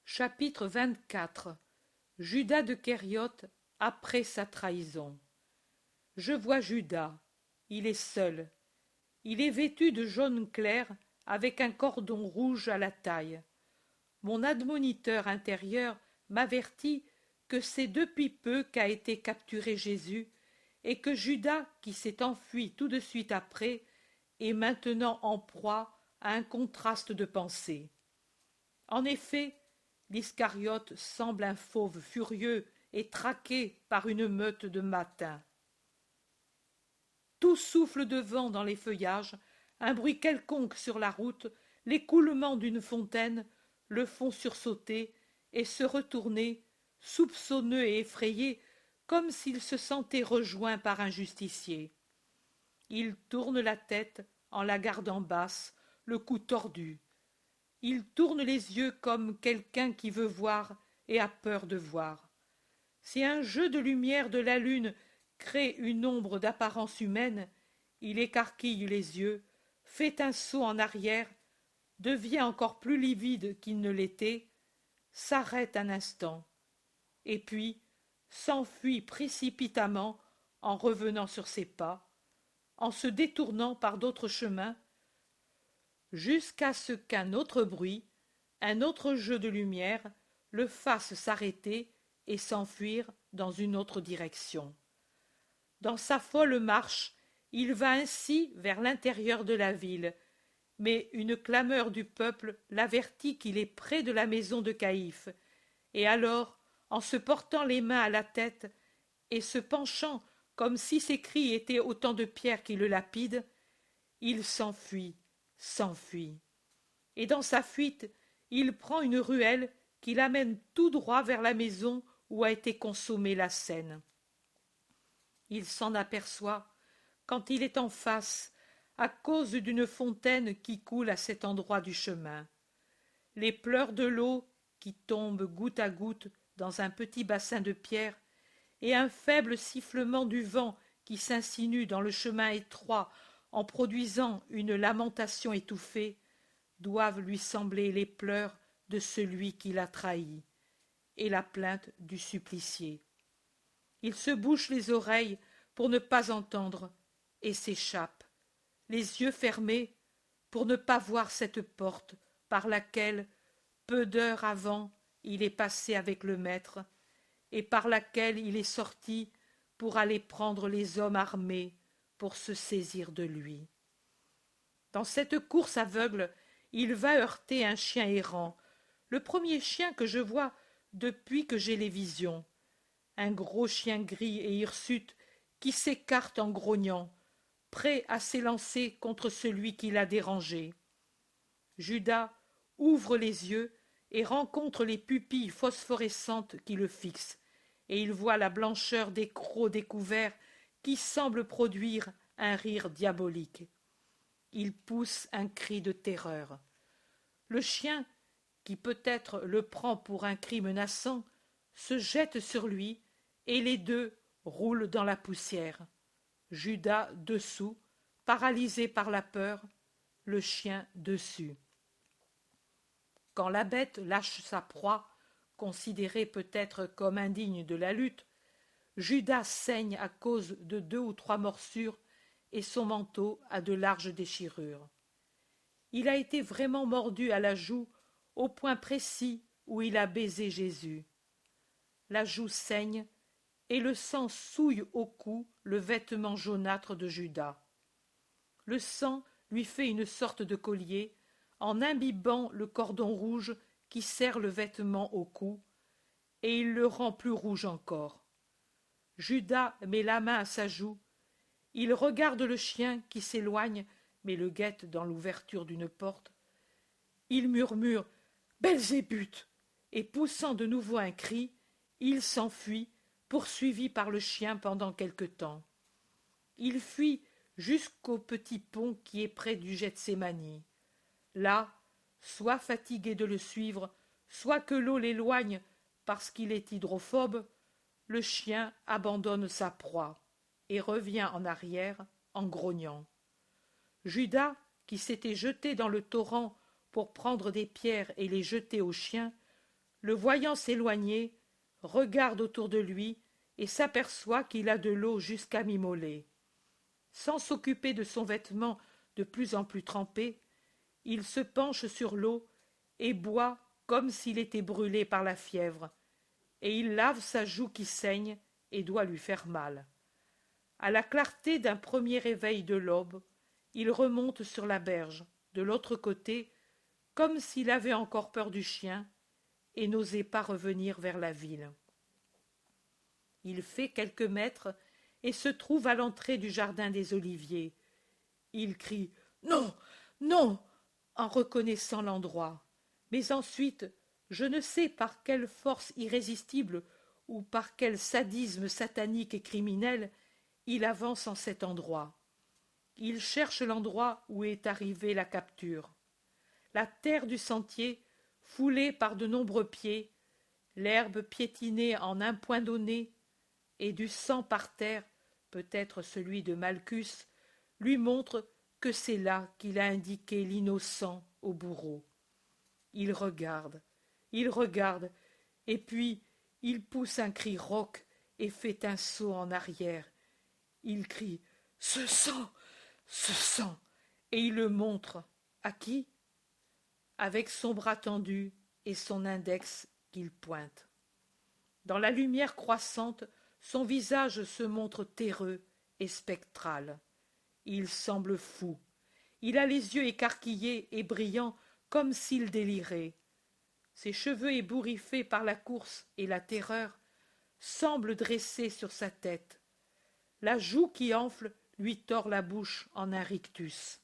Chapitre 24. Judas de Kérioth après sa trahison. Je vois Judas. Il est seul. Il est vêtu de jaune clair avec un cordon rouge à la taille. Mon admoniteur intérieur m'avertit que c'est depuis peu qu'a été capturé Jésus et que Judas, qui s'est enfui tout de suite après, est maintenant en proie à un contraste de pensée. En effet, l'Iscariote semble un fauve furieux et traqué par une meute de mâtins. Tout souffle de vent dans les feuillages, un bruit quelconque sur la route, l'écoulement d'une fontaine, le font sursauter et se retourner, soupçonneux et effrayé, comme s'il se sentait rejoint par un justicier. Il tourne la tête en la gardant basse, le cou tordu. Il tourne les yeux comme quelqu'un qui veut voir et a peur de voir. Si un jeu de lumière de la lune crée une ombre d'apparence humaine, il écarquille les yeux, fait un saut en arrière, devient encore plus livide qu'il ne l'était, s'arrête un instant, et puis s'enfuit précipitamment en revenant sur ses pas, en se détournant par d'autres chemins, jusqu'à ce qu'un autre bruit, un autre jeu de lumière, le fasse s'arrêter et s'enfuir dans une autre direction. Dans sa folle marche, il va ainsi vers l'intérieur de la ville, mais une clameur du peuple l'avertit qu'il est près de la maison de Caïphe, et alors, en se portant les mains à la tête et se penchant comme si ses cris étaient autant de pierres qui le lapident, il s'enfuit. Et dans sa fuite, il prend une ruelle qui l'amène tout droit vers la maison où a été consommée la scène. Il s'en aperçoit quand il est en face, à cause d'une fontaine qui coule à cet endroit du chemin. Les pleurs de l'eau qui tombent goutte à goutte dans un petit bassin de pierre et un faible sifflement du vent qui s'insinue dans le chemin étroit en produisant une lamentation étouffée, doivent lui sembler les pleurs de celui qui l'a trahi et la plainte du supplicié. Il se bouche les oreilles pour ne pas entendre et s'échappe, les yeux fermés, pour ne pas voir cette porte par laquelle, peu d'heures avant, il est passé avec le maître, et par laquelle il est sorti pour aller prendre les hommes armés pour se saisir de lui. Dans cette course aveugle, il va heurter un chien errant, le premier chien que je vois depuis que j'ai les visions, un gros chien gris et hirsute qui s'écarte en grognant, prêt à s'élancer contre celui qui l'a dérangé. Judas ouvre les yeux et rencontre les pupilles phosphorescentes qui le fixent, et il voit la blancheur des crocs découverts qui semblent produire un rire diabolique. Il pousse un cri de terreur. Le chien, qui peut-être le prend pour un cri menaçant, se jette sur lui, et les deux roulent dans la poussière. Judas dessous, paralysé par la peur, le chien dessus. Quand la bête lâche sa proie, considérée peut-être comme indigne de la lutte, Judas saigne à cause de 2 ou 3 morsures et son manteau a de larges déchirures. Il a été vraiment mordu à la joue au point précis où il a baisé Jésus. La joue saigne et le sang souille au cou le vêtement jaunâtre de Judas. Le sang lui fait une sorte de collier en imbibant le cordon rouge qui serre le vêtement au cou, et il le rend plus rouge encore. Judas met la main à sa joue, il regarde le chien qui s'éloigne mais le guette dans l'ouverture d'une porte. Il murmure « Belzébuth !» et poussant de nouveau un cri, il s'enfuit, poursuivi par le chien pendant quelque temps. Il fuit jusqu'au petit pont qui est près du Gethsémani. Là, soit fatigué de le suivre, soit que l'eau l'éloigne parce qu'il est hydrophobe, le chien abandonne sa proie et revient en arrière en grognant. Judas, qui s'était jeté dans le torrent pour prendre des pierres et les jeter au chien, le voyant s'éloigner, regarde autour de lui et s'aperçoit qu'il a de l'eau jusqu'à mi-mollet. Sans s'occuper de son vêtement de plus en plus trempé, il se penche sur l'eau et boit comme s'il était brûlé par la fièvre, et il lave sa joue qui saigne et doit lui faire mal. À la clarté d'un premier réveil de l'aube, il remonte sur la berge, de l'autre côté, comme s'il avait encore peur du chien et n'osait pas revenir vers la ville. Il fait quelques mètres et se trouve à l'entrée du jardin des Oliviers. Il crie « Non, non !» en reconnaissant l'endroit. Mais ensuite, je ne sais par quelle force irrésistible ou par quel sadisme satanique et criminel, il avance en cet endroit. Il cherche l'endroit où est arrivée la capture. La terre du sentier, foulée par de nombreux pieds, l'herbe piétinée en un point donné, et du sang par terre, peut-être celui de Malchus, lui montre que c'est là qu'il a indiqué l'innocent au bourreau. Il regarde, et puis il pousse un cri rauque et fait un saut en arrière. Il crie « Ce sang, ce sang !» et il le montre. À qui? Avec son bras tendu et son index qu'il pointe. Dans la lumière croissante, son visage se montre terreux et spectral. Il semble fou. Il a les yeux écarquillés et brillants comme s'il délirait. Ses cheveux ébouriffés par la course et la terreur semblent dressés sur sa tête. La joue qui enfle lui tord la bouche en un rictus.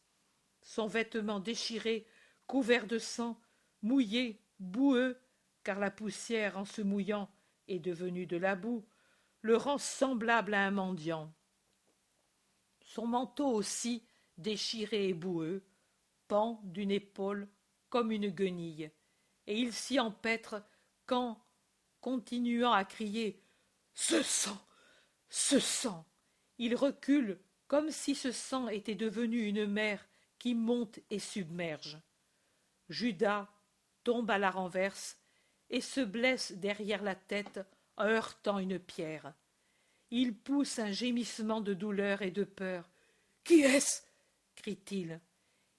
Son vêtement déchiré, couvert de sang, mouillé, boueux, car la poussière, en se mouillant, est devenue de la boue, le rend semblable à un mendiant. Son manteau aussi, déchiré et boueux, pend d'une épaule comme une guenille, et il s'y empêtre quand, continuant à crier « Ce sang! Ce sang !» il recule comme si ce sang était devenu une mer qui monte et submerge. Judas tombe à la renverse et se blesse derrière la tête en heurtant une pierre. Il pousse un gémissement de douleur et de peur. « Qui est-ce » crie-t-il.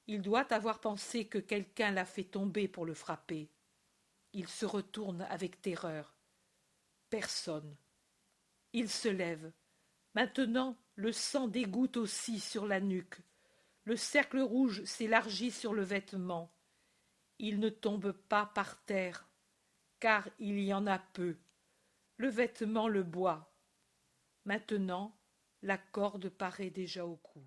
Il doit avoir pensé que quelqu'un l'a fait tomber pour le frapper. Il se retourne avec terreur. Personne. Il se lève. Maintenant, le sang dégoutte aussi sur la nuque. Le cercle rouge s'élargit sur le vêtement. Il ne tombe pas par terre, car il y en a peu. Le vêtement le boit. Maintenant, la corde paraît déjà au cou.